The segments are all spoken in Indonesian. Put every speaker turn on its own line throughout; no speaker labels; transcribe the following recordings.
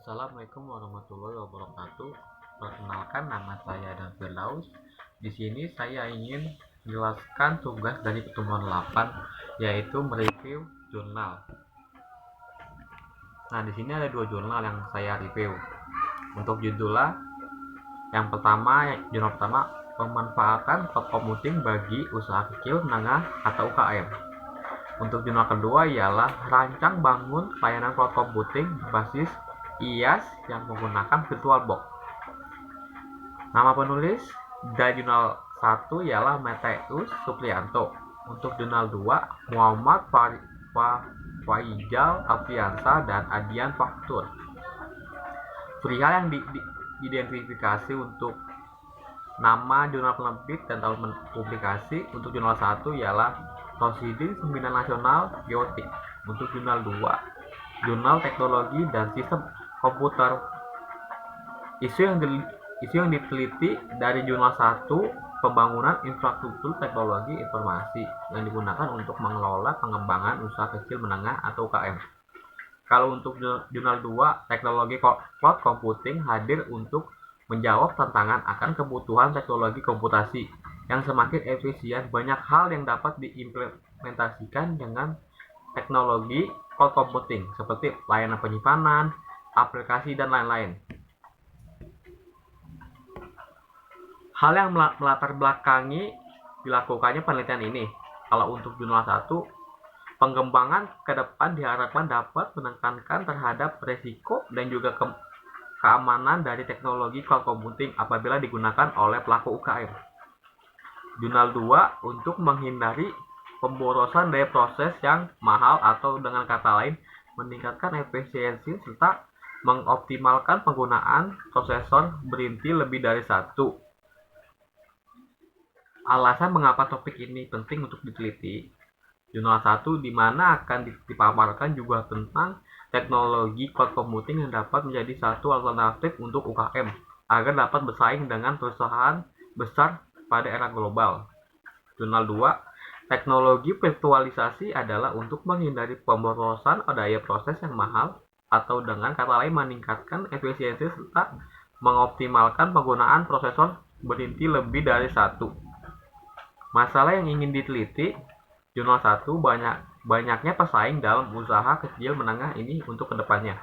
Assalamualaikum warahmatullahi wabarakatuh. Perkenalkan, nama saya Dan Firdaus. Di sini saya ingin menjelaskan tugas dari pertemuan 8, yaitu mereview jurnal. Nah, di sini ada dua jurnal yang saya review. Untuk judulnya, jurnal pertama, pemanfaatan cloud computing bagi usaha kecil, menengah, atau UKM. Untuk jurnal kedua ialah rancang bangun layanan cloud computing berbasis IaaS yang menggunakan VirtualBox. Nama penulis dari jurnal 1 ialah Mateus Supriyanto. Untuk jurnal 2, Muhammad Faijal Afiansa dan Adian Faktur. Perihal yang diidentifikasi untuk nama jurnal penerbit dan tahun publikasi, untuk jurnal 1 ialah Proceedings Seminar Nasional Geotik. Untuk jurnal 2, Jurnal Teknologi dan Sistem Komputer. Isu yang diteliti dari jurnal 1, pembangunan infrastruktur teknologi informasi yang digunakan untuk mengelola pengembangan usaha kecil menengah atau UKM. Kalau untuk jurnal 2, teknologi cloud computing hadir untuk menjawab tantangan akan kebutuhan teknologi komputasi yang semakin efisien. Banyak hal yang dapat diimplementasikan dengan teknologi cloud computing, seperti layanan penyimpanan, aplikasi, dan lain-lain. Hal yang melatar belakangi dilakukannya penelitian ini. Kalau untuk jurnal 1, pengembangan ke depan diharapkan dapat menekankan terhadap resiko dan juga keamanan dari teknologi cloud computing apabila digunakan oleh pelaku UKM. Jurnal 2, untuk menghindari pemborosan daya proses yang mahal, atau dengan kata lain meningkatkan efisiensi serta mengoptimalkan penggunaan prosesor berinti lebih dari satu. Alasan mengapa topik ini penting untuk diteliti. Jurnal 1 di mana akan dipaparkan juga tentang teknologi cloud computing yang dapat menjadi satu alternatif untuk UKM agar dapat bersaing dengan perusahaan besar pada era global. Jurnal 2, teknologi virtualisasi adalah untuk menghindari pemborosan daya proses yang mahal, atau dengan kata lain meningkatkan efisiensi serta mengoptimalkan penggunaan prosesor berinti lebih dari satu. Masalah yang ingin diteliti, jurnal 1, banyaknya pesaing dalam usaha kecil menengah ini untuk kedepannya.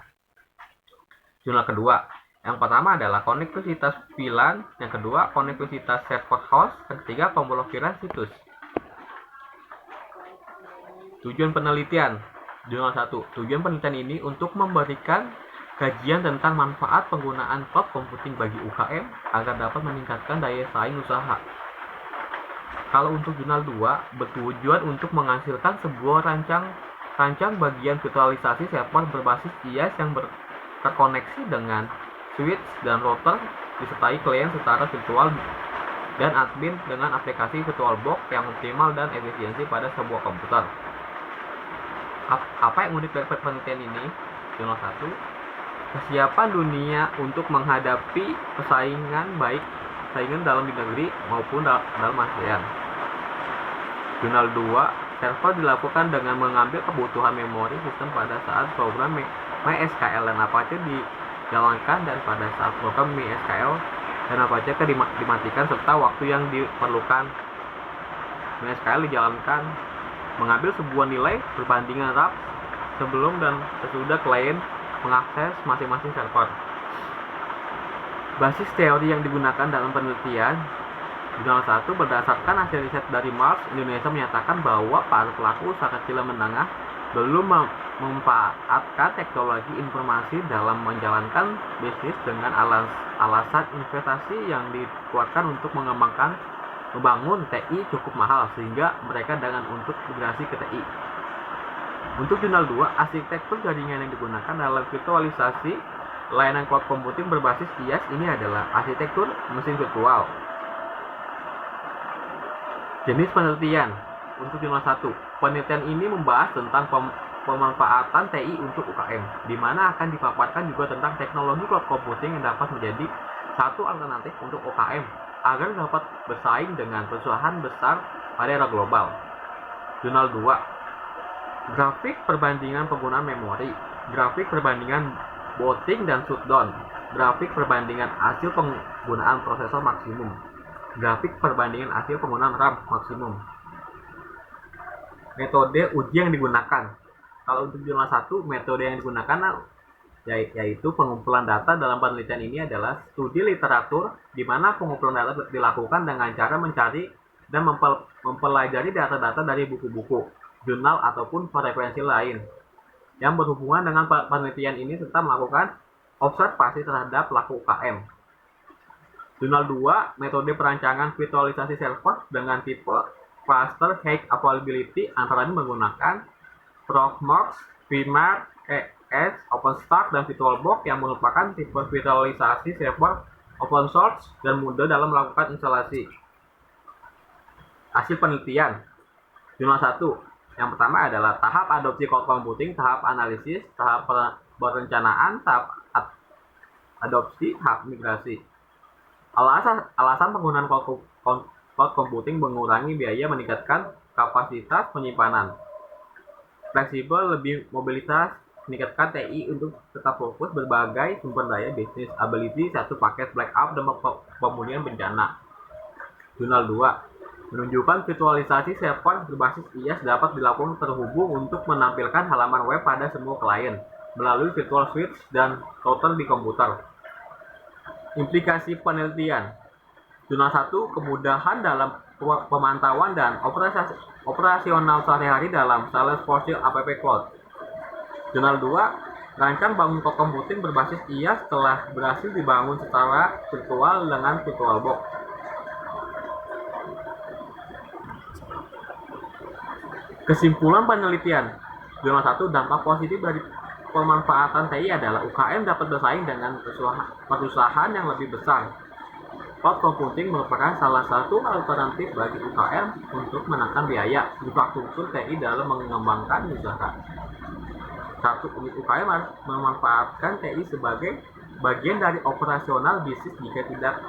Jurnal kedua, yang pertama adalah konektivitas VLAN, yang kedua konektivitas server host, yang ketiga pemblokiran situs. Tujuan penelitian. Jurnal 1, tujuan penelitian ini untuk memberikan kajian tentang manfaat penggunaan cloud computing bagi UKM agar dapat meningkatkan daya saing usaha. Kalau untuk jurnal 2, bertujuan untuk menghasilkan sebuah rancang bagian virtualisasi server berbasis IaaS yang terkoneksi dengan switch dan router, disertai klien secara virtual dan admin dengan aplikasi VirtualBox yang optimal dan efisiensi pada sebuah komputer. Apa yang unik dari penelitian ini? Jurnal 1, kesiapan dunia untuk menghadapi saingan dalam negeri maupun dalam ASEAN. Jurnal 2, server dilakukan dengan mengambil kebutuhan memori sistem pada saat program MySQL dan Apache dijalankan, dan pada saat program MySQL dan Apache dimatikan, serta waktu yang diperlukan MySQL dijalankan, mengambil sebuah nilai perbandingan RAP sebelum dan sesudah klien mengakses masing-masing server. Basis teori yang digunakan dalam penelitian jurnal 1, berdasarkan hasil riset dari Mars Indonesia menyatakan bahwa para pelaku usaha kecil menengah belum memanfaatkan teknologi informasi dalam menjalankan bisnis dengan alasan investasi yang dikeluarkan untuk membangun TI cukup mahal, sehingga mereka dengan untuk migrasi ke TI. Untuk jurnal 2, arsitektur jaringan yang digunakan dalam virtualisasi layanan cloud computing berbasis IaaS ini adalah arsitektur mesin virtual. Jenis penelitian. Untuk jurnal 1, penelitian ini membahas tentang pemanfaatan TI untuk UKM, di mana akan dipaparkan juga tentang teknologi cloud computing yang dapat menjadi satu alternatif untuk UKM agar dapat bersaing dengan perusahaan besar pada era global. Jurnal 2, grafik perbandingan penggunaan memori. Grafik perbandingan Booting dan shutdown, grafik perbandingan hasil penggunaan prosesor maksimum, grafik perbandingan hasil penggunaan RAM maksimum. Metode uji yang digunakan. Kalau untuk jurnal 1, metode yang digunakan yaitu pengumpulan data. Dalam penelitian ini adalah studi literatur, di mana pengumpulan data dilakukan dengan cara mencari dan mempelajari data-data dari buku-buku, jurnal ataupun referensi lain yang berhubungan dengan penelitian ini serta melakukan observasi terhadap pelaku UKM. Jurnal 2, metode perancangan virtualisasi server dengan tipe cluster high availability, antara lain menggunakan Proxmox, VMware, ES, OpenStack, dan VirtualBox yang merupakan tipe virtualisasi server open source dan mudah dalam melakukan instalasi. Hasil penelitian. Jurnal 1. Yang pertama adalah tahap adopsi cloud computing, tahap analisis, tahap perencanaan, tahap adopsi, tahap migrasi. Alasan penggunaan cloud computing mengurangi biaya, meningkatkan kapasitas penyimpanan, fleksibel, lebih mobilitas, meningkatkan TI untuk tetap fokus berbagai sumber daya bisnis, ability, satu paket backup dan pemulihan bencana. Jurnal 2. Menunjukkan virtualisasi server berbasis IaaS dapat dilakukan terhubung untuk menampilkan halaman web pada semua klien melalui virtual switch dan router di komputer. Implikasi penelitian. Jurnal 1, kemudahan dalam pemantauan dan operasional sehari-hari dalam Salesforce App Cloud. Jurnal 2, rancang bangun cloud computing berbasis IaaS telah berhasil dibangun secara virtual dengan VirtualBox. Kesimpulan penelitian. Jurnal 1, dampak positif dari pemanfaatan TI adalah UKM dapat bersaing dengan perusahaan yang lebih besar. Cloud computing merupakan salah satu alternatif bagi UKM untuk menekan biaya infrastruktur TI dalam mengembangkan usaha. Satu unit UKM harus memanfaatkan TI sebagai bagian dari operasional bisnis. Jika tidak,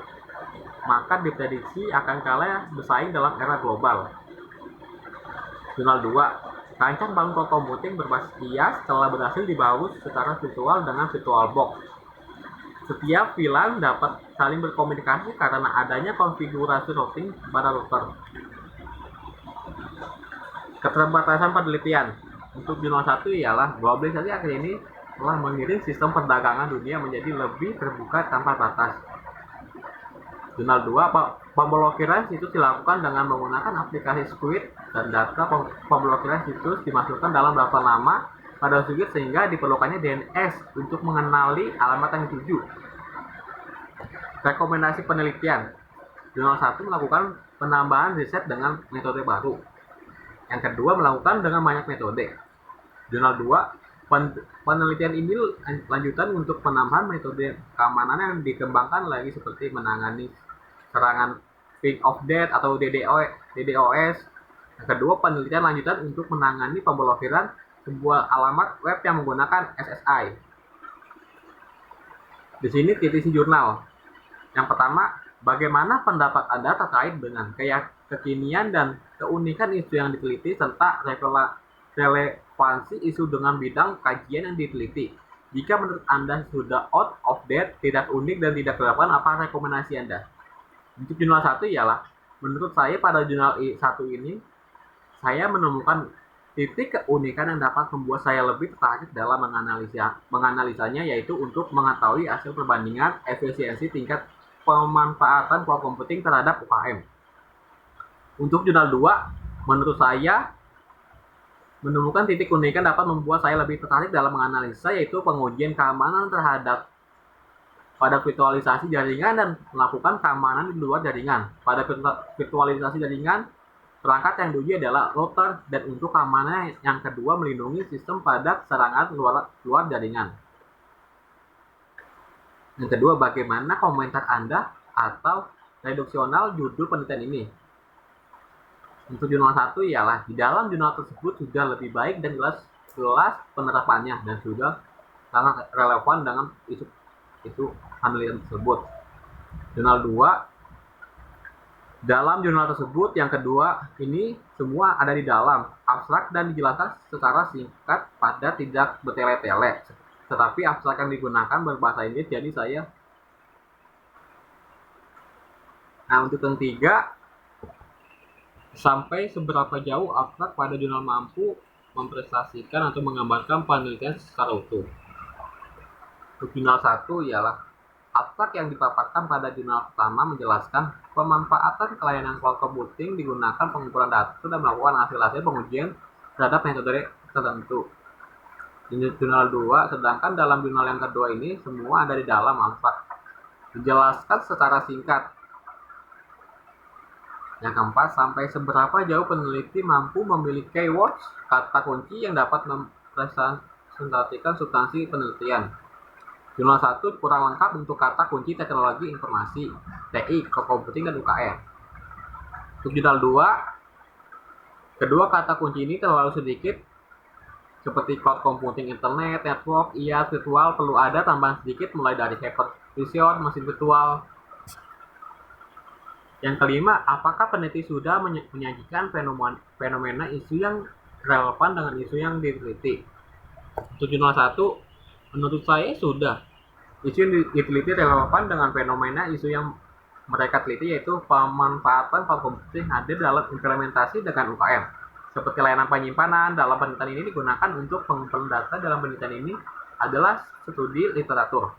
maka diprediksi akan kalah bersaing dalam era global. Jurnal 2, rancang bangun cloud computing berbasis IaaS telah berhasil dibangun secara virtual dengan VirtualBox. Setiap VLAN dapat saling berkomunikasi karena adanya konfigurasi routing pada router. Keterbatasan penelitian. Untuk jurnal 1 ialah globalisasi akhir ini telah mengirim sistem perdagangan dunia menjadi lebih terbuka tanpa batas. Jurnal 2, pemblokiran situs dilakukan dengan menggunakan aplikasi Squid dan data pemblokiran situs dimasukkan dalam daftar nama pada Squid sehingga diperlukannya DNS untuk mengenali alamat yang dituju. Rekomendasi penelitian. Jurnal 1 melakukan penambahan riset dengan metode baru. Yang kedua, melakukan dengan banyak metode. Jurnal 2, penelitian ini lanjutan untuk penambahan metode keamanan yang dikembangkan lagi seperti menangani serangan ping of death atau DDoS. Yang kedua, penelitian lanjutan untuk menangani pemblokiran sebuah alamat web yang menggunakan SSI. Di sini titik jurnal. Yang pertama, bagaimana pendapat Anda terkait dengan kekinian dan keunikan isu yang diteliti serta relevansi isu dengan bidang kajian yang diteliti? Jika menurut Anda sudah out of date, tidak unik dan tidak relevan, apa rekomendasi Anda? Untuk jurnal 1 ialah, menurut saya pada jurnal 1 ini, saya menemukan titik keunikan yang dapat membuat saya lebih tertarik dalam menganalisanya, yaitu untuk mengetahui hasil perbandingan efisiensi tingkat pemanfaatan cloud computing terhadap UKM. Untuk jurnal 2, menurut saya menemukan titik keunikan dapat membuat saya lebih tertarik dalam menganalisa, yaitu pengujian keamanan terhadap pada virtualisasi jaringan dan melakukan keamanan di luar jaringan. Pada virtualisasi jaringan, perangkat yang diuji adalah router, dan untuk keamanan yang kedua melindungi sistem pada serangan luar jaringan. Yang kedua, bagaimana komentar Anda atau redaksional judul penelitian ini? Untuk jurnal 1 ialah, di dalam jurnal tersebut sudah lebih baik dan jelas penerapannya dan sudah sangat relevan dengan isu penelitian tersebut. Jurnal 2, dalam jurnal tersebut yang kedua ini semua ada di dalam abstrak dan dijelaskan secara singkat, padat, tidak bertele-tele. tetapi abstrak yang digunakan berbahasa Inggris, jadi saya. Nah, untuk yang ketiga, sampai seberapa jauh abstrak pada jurnal mampu mempresentasikan atau menggambarkan penelitian secara utuh. Untuk jurnal 1 ialah abstrak yang dipaparkan pada jurnal pertama menjelaskan pemanfaatan layanan cloud computing digunakan pengumpulan data dan melakukan hasil-hasil pengujian terhadap metode tertentu. Di jurnal 2, sedangkan dalam jurnal yang kedua ini semua ada di dalam abstrak. Dijelaskan secara singkat. Yang keempat, sampai seberapa jauh peneliti mampu memilih keywords, kata kunci yang dapat mempresentasikan substansi penelitian. Jurnal 1 kurang lengkap untuk kata kunci teknologi informasi, TI, computing, dan UKM. Untuk jurnal 2, kedua kata kunci ini terlalu sedikit, seperti cloud computing, internet, network, IaaS, virtual, perlu ada tambahan sedikit mulai dari hypervision, mesin virtual. Yang kelima, apakah peneliti sudah menyajikan fenomena isu yang relevan dengan isu yang diteliti? Untuk jurnal 1, menurut saya sudah. Isu yang diteliti relevan dengan fenomena isu yang mereka teliti, yaitu pemanfaatan cloud computing hadir dalam implementasi dengan UKM. Seperti layanan penyimpanan dalam penelitian ini digunakan untuk pengumpulan data dalam penelitian ini adalah studi literatur.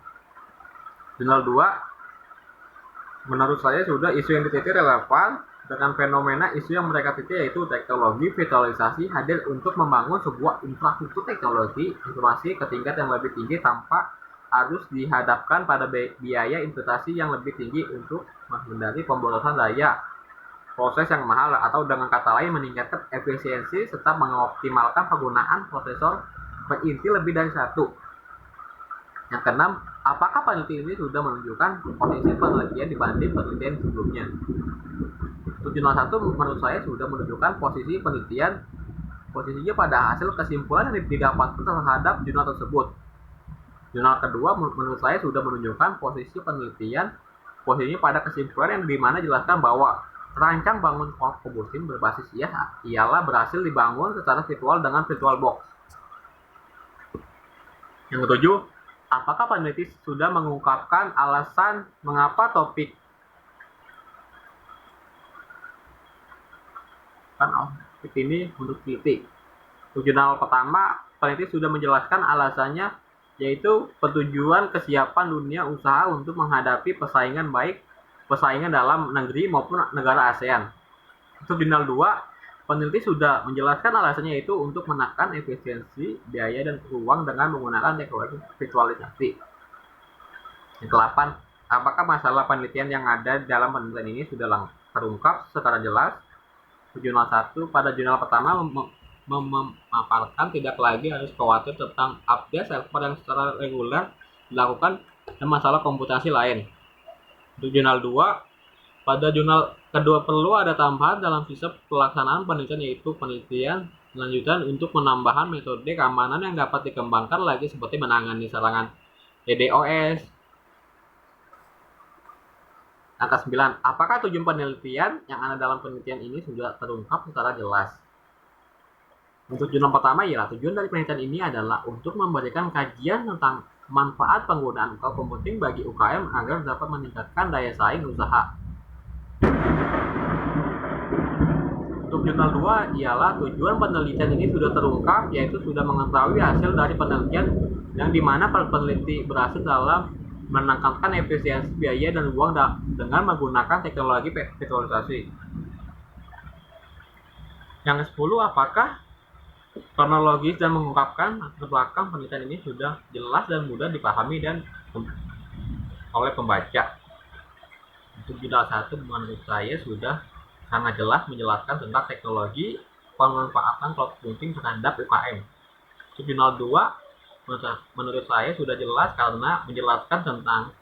Jurnal 2, menurut saya sudah isu yang diteliti relevan dengan fenomena isu yang mereka teliti, yaitu teknologi virtualisasi hadir untuk membangun sebuah infrastruktur teknologi informasi ke tingkat yang lebih tinggi tanpa harus dihadapkan pada biaya investasi yang lebih tinggi untuk menghindari pemborosan daya, proses yang mahal, atau dengan kata lain meningkatkan efisiensi serta mengoptimalkan penggunaan prosesor berinti lebih dari satu. Yang keenam, apakah peneliti ini sudah menunjukkan posisi penelitian dibanding penelitian sebelumnya? Untuk jurnal 1 menurut saya sudah menunjukkan posisinya pada hasil kesimpulan yang didapatkan terhadap jurnal tersebut. Jurnal kedua menurut saya sudah menunjukkan posisinya pada kesimpulan yang dimana jelaskan bahwa terancang bangun cloud computing berbasis IaaS ialah berhasil dibangun secara virtual dengan VirtualBox. Yang ketujuh, apakah peneliti sudah mengungkapkan alasan mengapa topik ini untuk teliti? Untuk jurnal pertama, peneliti sudah menjelaskan alasannya, yaitu pertujuan kesiapan dunia usaha untuk menghadapi persaingan dalam negeri maupun negara ASEAN. Untuk jurnal 2, peneliti sudah menjelaskan alasannya, yaitu untuk menekan efisiensi, biaya, dan peluang dengan menggunakan teknologi virtualisasi. Yang ke-8, apakah masalah penelitian yang ada dalam penelitian ini sudah terungkap secara jelas? Untuk jurnal 1, pada jurnal pertama memaparkan tidak lagi harus khawatir tentang update server yang secara reguler dilakukan dan masalah komputasi lain. Untuk jurnal 2, pada jurnal kedua perlu ada tambahan dalam sistem pelaksanaan penelitian, yaitu penelitian lanjutan untuk penambahan metode keamanan yang dapat dikembangkan lagi seperti menangani serangan DDoS. Angka 9, apakah tujuan penelitian yang ada dalam penelitian ini sudah terungkap secara jelas? Untuk jurnal pertama, ialah tujuan dari penelitian ini adalah untuk memberikan kajian tentang manfaat penggunaan cloud computing bagi UKM agar dapat meningkatkan daya saing usaha. Untuk jurnal 2 ialah tujuan penelitian ini sudah terungkap, yaitu sudah mengetahui hasil dari penelitian yang dimana peneliti berhasil dalam menangkalkan efisiensi biaya dan uang dengan menggunakan teknologi virtualisasi. Yang ke-10, apakah kronologis dan mengungkapkan latar belakang penelitian ini sudah jelas dan mudah dipahami dan oleh pembaca. Untuk jurnal 1 menurut saya sudah sangat jelas menjelaskan tentang teknologi pemanfaatan cloud computing terhadap UKM. Untuk jurnal 2 menurut saya sudah jelas karena menjelaskan tentang